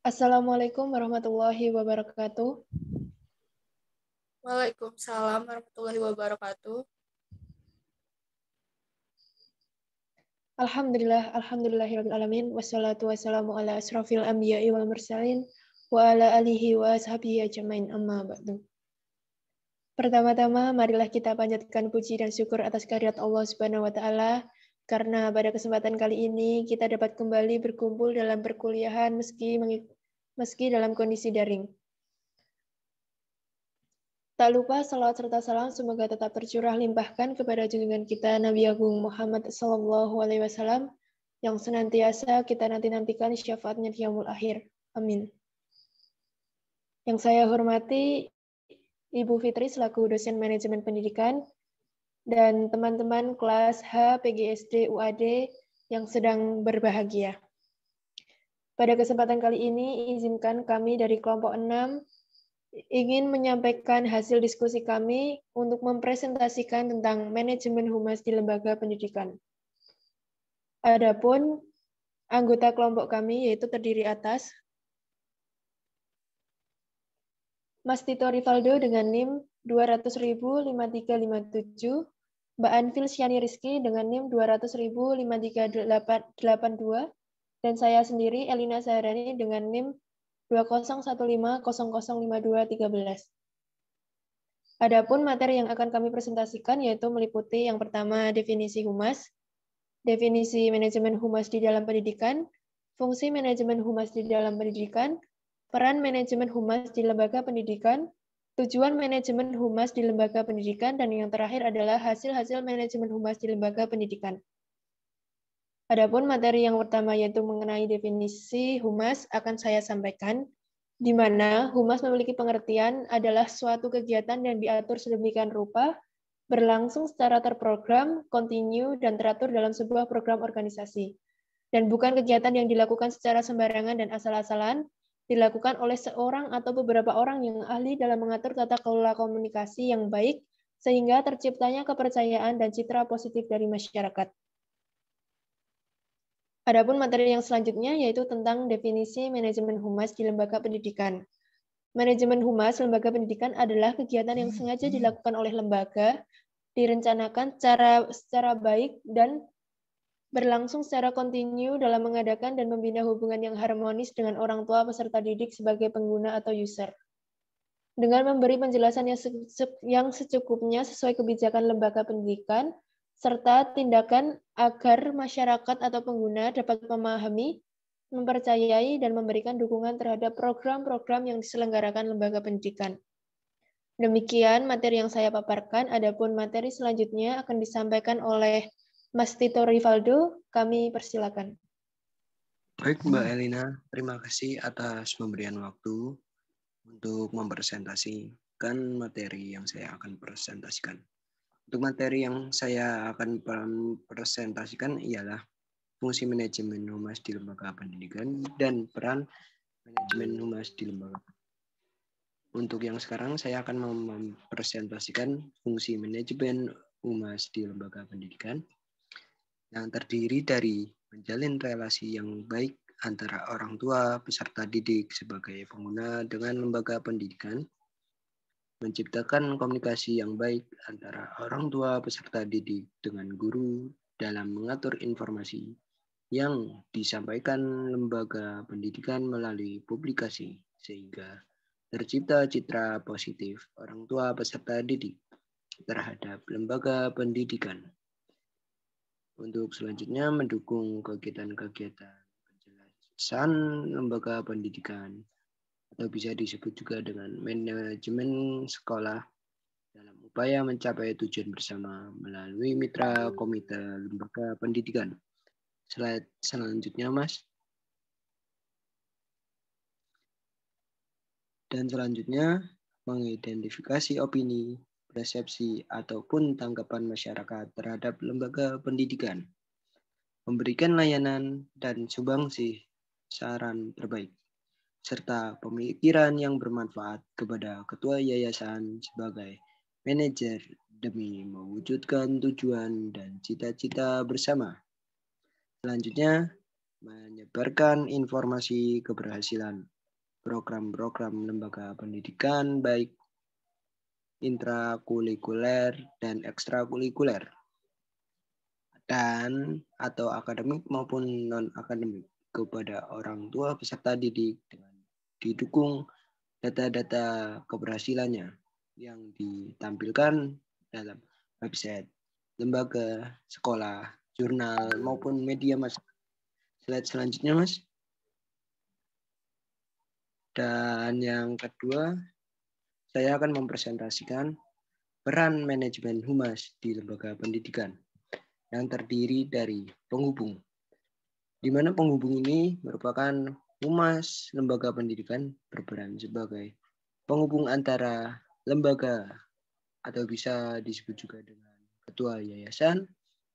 Assalamualaikum warahmatullahi wabarakatuh. Waalaikumsalam warahmatullahi wabarakatuh. Alhamdulillahirabbil alamin wassalatu wassalamu ala asrofil anbiya'i wal mursalin wa ala alihi wa ashabihi ajmain amma ba'du. Pertama-tama marilah kita panjatkan puji dan syukur atas kehadirat Allah Subhanahu wa taala karena pada kesempatan kali ini kita dapat kembali berkumpul dalam perkuliahan meski dalam kondisi daring. Tak lupa salawat serta salam semoga tetap tercurah limpahkan kepada junjungan kita Nabi Agung Muhammad SAW yang senantiasa kita nanti-nantikan syafaatnya di yaumul akhir. Amin. Yang saya hormati Ibu Fitri selaku dosen manajemen pendidikan dan teman-teman kelas H PGSD UAD yang sedang berbahagia. Pada kesempatan kali ini izinkan kami dari kelompok 6 ingin menyampaikan hasil diskusi kami untuk mempresentasikan tentang manajemen humas di lembaga pendidikan. Adapun anggota kelompok kami yaitu terdiri atas Mas Tito Rivaldo dengan NIM 200.05357, Mbak Anfil Syani Rizky dengan NIM 200.05382, dan saya sendiri Elina Zahrani dengan NIM 2015005213. Adapun materi yang akan kami presentasikan yaitu meliputi yang pertama definisi humas, definisi manajemen humas di dalam pendidikan, fungsi manajemen humas di dalam pendidikan, peran manajemen humas di lembaga pendidikan, tujuan manajemen humas di lembaga pendidikan, dan yang terakhir adalah hasil-hasil manajemen humas di lembaga pendidikan. Adapun materi yang pertama yaitu mengenai definisi humas akan saya sampaikan, di mana humas memiliki pengertian adalah suatu kegiatan yang diatur sedemikian rupa, berlangsung secara terprogram, kontinu, dan teratur dalam sebuah program organisasi. Dan bukan kegiatan yang dilakukan secara sembarangan dan asal-asalan, dilakukan oleh seorang atau beberapa orang yang ahli dalam mengatur tata kelola komunikasi yang baik, sehingga terciptanya kepercayaan dan citra positif dari masyarakat. Adapun materi yang selanjutnya yaitu tentang definisi manajemen humas di lembaga pendidikan. Manajemen humas lembaga pendidikan adalah kegiatan yang sengaja dilakukan oleh lembaga, direncanakan secara baik dan berlangsung secara kontinu dalam mengadakan dan membina hubungan yang harmonis dengan orang tua peserta didik sebagai pengguna atau user. Dengan memberi penjelasan yang secukupnya sesuai kebijakan lembaga pendidikan, serta tindakan agar masyarakat atau pengguna dapat memahami, mempercayai, dan memberikan dukungan terhadap program-program yang diselenggarakan lembaga pendidikan. Demikian materi yang saya paparkan, adapun materi selanjutnya akan disampaikan oleh Mas Tito Rivaldo, kami persilakan. Baik Mbak Elina, terima kasih atas pemberian waktu untuk mempresentasikan materi yang saya akan presentasikan. Untuk materi yang saya akan presentasikan ialah fungsi manajemen humas di lembaga pendidikan dan peran manajemen humas di lembaga. Untuk yang sekarang saya akan mempresentasikan fungsi manajemen humas di lembaga pendidikan yang terdiri dari menjalin relasi yang baik antara orang tua peserta didik sebagai pengguna dengan lembaga pendidikan, menciptakan komunikasi yang baik antara orang tua peserta didik dengan guru dalam mengatur informasi yang disampaikan lembaga pendidikan melalui publikasi, sehingga tercipta citra positif orang tua peserta didik terhadap lembaga pendidikan. Untuk selanjutnya mendukung kegiatan-kegiatan penjelasan lembaga pendidikan, atau bisa disebut juga dengan manajemen sekolah dalam upaya mencapai tujuan bersama melalui mitra komite lembaga pendidikan. Slide selanjutnya, Mas. Dan selanjutnya, mengidentifikasi opini, persepsi, ataupun tanggapan masyarakat terhadap lembaga pendidikan. Memberikan layanan dan sumbangsi saran terbaik. serta pemikiran yang bermanfaat kepada ketua yayasan sebagai manajer demi mewujudkan tujuan dan cita-cita bersama. Selanjutnya, menyebarkan informasi keberhasilan program-program lembaga pendidikan baik intrakurikuler dan ekstrakurikuler dan atau akademik maupun non-akademik kepada orang tua peserta didik dengan didukung data-data keberhasilannya yang ditampilkan dalam website lembaga, sekolah, jurnal, maupun media massa. Slide selanjutnya, Mas. Dan yang kedua, saya akan mempresentasikan peran manajemen humas di lembaga pendidikan yang terdiri dari penghubung, di mana penghubung ini merupakan humas lembaga pendidikan berperan sebagai penghubung antara lembaga atau bisa disebut juga dengan ketua yayasan,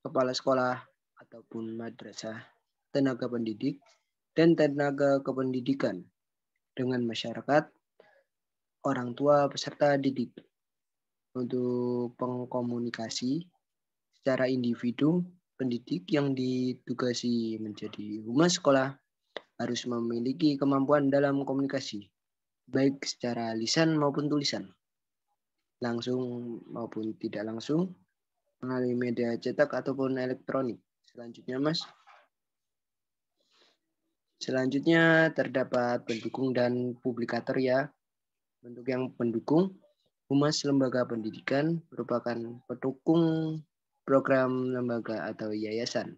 kepala sekolah, ataupun madrasah, tenaga pendidik, dan tenaga kependidikan dengan masyarakat, orang tua peserta didik untuk pengkomunikasi secara individu pendidik yang ditugasi menjadi humas sekolah harus memiliki kemampuan dalam komunikasi, baik secara lisan maupun tulisan, langsung maupun tidak langsung, melalui media cetak ataupun elektronik. Selanjutnya, Mas. Selanjutnya terdapat pendukung dan publikator ya. Bentuk yang pendukung, humas lembaga pendidikan merupakan pendukung program lembaga atau yayasan.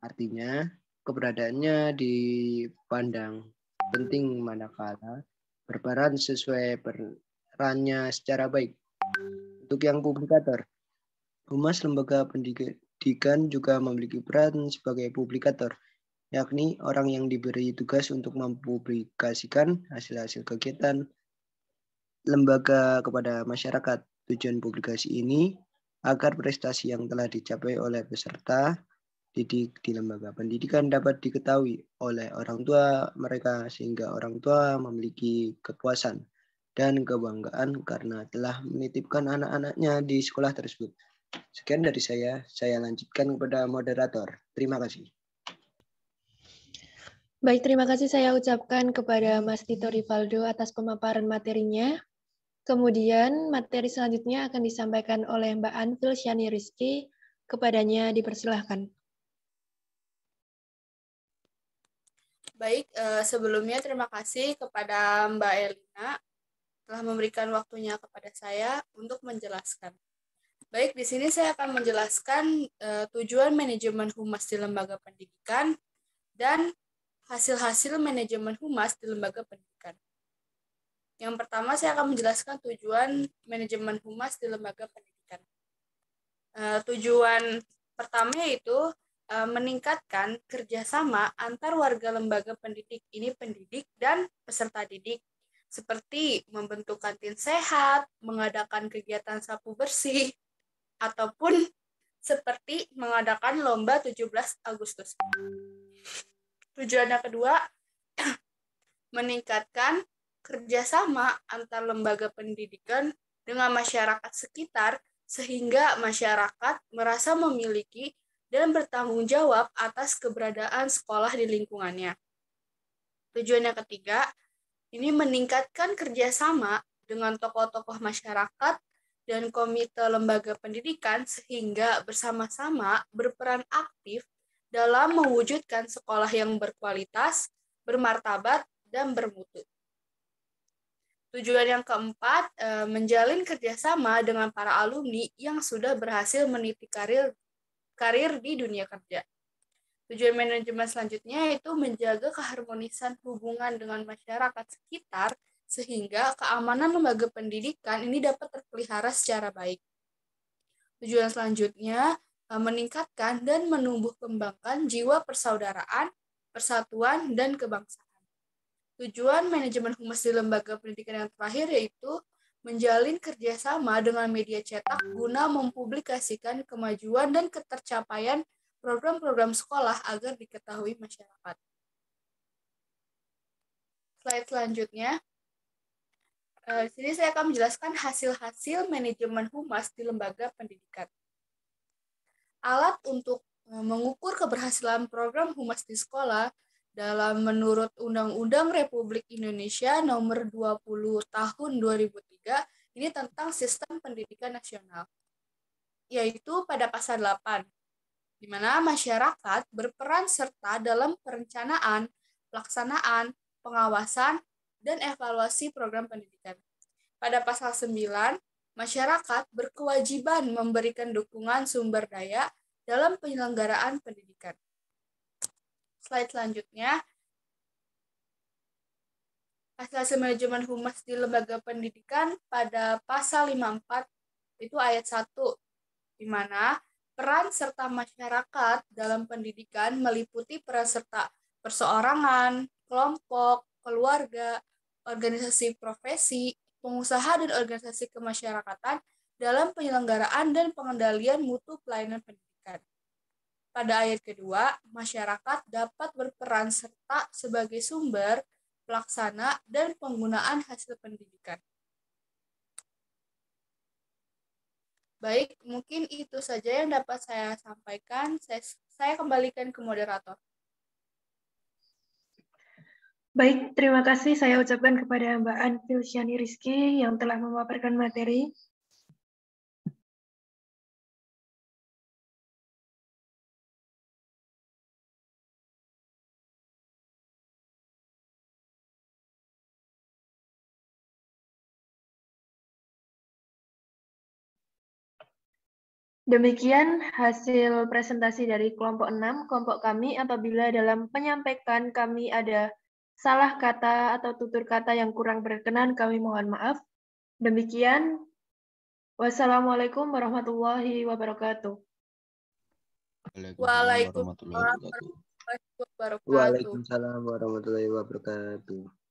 Artinya, keberadaannya dipandang penting manakala berperan sesuai perannya secara baik. Untuk yang publikator, humas lembaga pendidikan juga memiliki peran sebagai publikator, yakni orang yang diberi tugas untuk mempublikasikan hasil-hasil kegiatan lembaga kepada masyarakat. Tujuan publikasi ini agar prestasi yang telah dicapai oleh peserta didik di lembaga pendidikan dapat diketahui oleh orang tua mereka sehingga orang tua memiliki kepuasan dan kebanggaan karena telah menitipkan anak-anaknya di sekolah tersebut. Sekian dari saya lanjutkan kepada moderator. Terima kasih. Baik, terima kasih saya ucapkan kepada Mas Tito Rivaldo atas pemaparan materinya. Kemudian materi selanjutnya akan disampaikan oleh Mbak Anfil Syani Rizky. Kepadanya dipersilahkan. Baik, sebelumnya terima kasih kepada Mbak Elina telah memberikan waktunya kepada saya untuk menjelaskan. Baik, di sini saya akan menjelaskan tujuan manajemen humas di lembaga pendidikan dan hasil-hasil manajemen humas di lembaga pendidikan. Yang pertama, saya akan menjelaskan tujuan manajemen humas di lembaga pendidikan. Tujuan pertama yaitu meningkatkan kerjasama antar warga lembaga pendidik ini pendidik dan peserta didik, seperti membentuk kantin sehat, mengadakan kegiatan sapu bersih, ataupun seperti mengadakan lomba 17 Agustus. Tujuan yang kedua, meningkatkan kerjasama antar lembaga pendidikan dengan masyarakat sekitar sehingga masyarakat merasa memiliki dan bertanggung jawab atas keberadaan sekolah di lingkungannya. Tujuan yang ketiga, ini meningkatkan kerjasama dengan tokoh-tokoh masyarakat dan komite lembaga pendidikan sehingga bersama-sama berperan aktif dalam mewujudkan sekolah yang berkualitas, bermartabat, dan bermutu. Tujuan yang keempat, menjalin kerjasama dengan para alumni yang sudah berhasil meniti karir di dunia kerja. Tujuan manajemen selanjutnya yaitu menjaga keharmonisan hubungan dengan masyarakat sekitar sehingga keamanan lembaga pendidikan ini dapat terpelihara secara baik. Tujuan selanjutnya, meningkatkan dan menumbuh kembangkan jiwa persaudaraan, persatuan, dan kebangsaan. Tujuan manajemen humas di lembaga pendidikan yang terakhir yaitu menjalin kerjasama dengan media cetak guna mempublikasikan kemajuan dan ketercapaian program-program sekolah agar diketahui masyarakat. Slide selanjutnya. Di sini saya akan menjelaskan hasil-hasil manajemen humas di lembaga pendidikan. Alat untuk mengukur keberhasilan program humas di sekolah menurut Undang-Undang Republik Indonesia Nomor 20 Tahun 2003 ini tentang Sistem Pendidikan Nasional, yaitu pada pasal 8, di mana masyarakat berperan serta dalam perencanaan, pelaksanaan, pengawasan, dan evaluasi program pendidikan. Pada pasal 9, masyarakat berkewajiban memberikan dukungan sumber daya dalam penyelenggaraan pendidikan. Slide selanjutnya. Hasil manajemen humas di lembaga pendidikan pada pasal 54 itu ayat 1, di mana peran serta masyarakat dalam pendidikan meliputi peran serta perseorangan, kelompok, keluarga, organisasi profesi, pengusaha dan organisasi kemasyarakatan dalam penyelenggaraan dan pengendalian mutu pelayanan pendidikan. Pada ayat kedua, masyarakat dapat berperan serta sebagai sumber, pelaksana, dan penggunaan hasil pendidikan. Baik, mungkin itu saja yang dapat saya sampaikan. Saya kembalikan ke moderator. Baik, terima kasih saya ucapkan kepada Mbak Anfilsyani Rizky yang telah memaparkan materi. Demikian hasil presentasi dari kelompok 6, kelompok kami. Apabila dalam penyampaikan kami ada salah kata atau tutur kata yang kurang berkenan, kami mohon maaf. Demikian, wassalamualaikum warahmatullahi wabarakatuh. Waalaikumsalam warahmatullahi wabarakatuh. Waalaikumsalam warahmatullahi wabarakatuh.